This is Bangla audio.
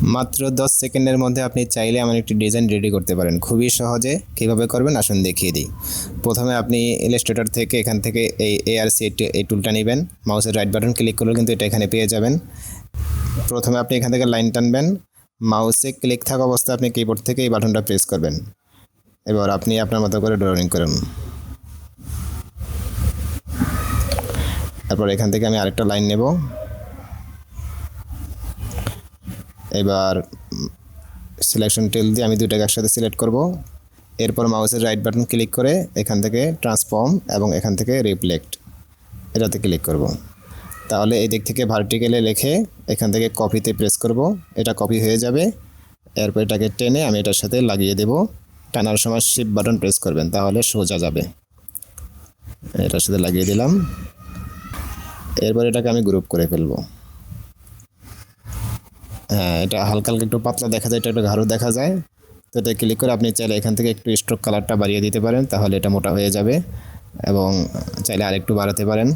মাত্র 10 সেকেন্ডের মধ্যে আপনি চাইলে এমন একটি ডিজাইন রেডি করতে পারেন। খুবই সহজে কীভাবে করবেন আসুন দেখিয়ে দিই। প্রথমে আপনি ইলাস্ট্রেটর থেকে এখান থেকে এই ARC এই টুলটা নেবেন, মাউসের রাইট বাটন ক্লিক করলে কিন্তু এটা এখানে পেয়ে যাবেন। প্রথমে আপনি এখান থেকে লাইন টানবেন, মাউসে ক্লিক থাকা অবস্থায় আপনি কিবোর্ড থেকে এই বাটনটা প্রেস করবেন। এবার আপনি আপনার মতো করে ড্রয়িং করুন। তারপর এখান থেকে আমি আরেকটা লাইন নেব। এবার সিলেকশন টুল দিয়ে আমি দুইটাকে একসাথে সিলেক্ট করব। এরপর মাউসের রাইট বাটন ক্লিক করে এখান থেকে ট্রান্সফর্ম এবং এখান থেকে রিফ্লেক্ট এটাতে ক্লিক করব। তাহলে এই দিক থেকে ভার্টিক্যালে লিখে এখান থেকে কপিতে প্রেস করব, এটা কপি হয়ে যাবে। এরপর এটাকে টেনে আমি এটার সাথে লাগিয়ে দেব। টানার সময় শিফট বাটন প্রেস করবেন, তাহলে সোজা যাবে। এটার সাথে লাগিয়ে দিলাম। এরপর এটাকে আমি গ্রুপ করে ফেলবো। হ্যাঁ, এটা হালকা হালকা একটু পাতলা দেখা যায়, এটা একটু গাঢ় দেখা যায়। তো এটা ক্লিক করে আপনি চাইলে এখান থেকে একটু স্ট্রোক কালারটা বাড়িয়ে দিতে পারেন, তাহলে এটা মোটা হয়ে যাবে, এবং চাইলে আরেকটু বাড়াতে পারেন।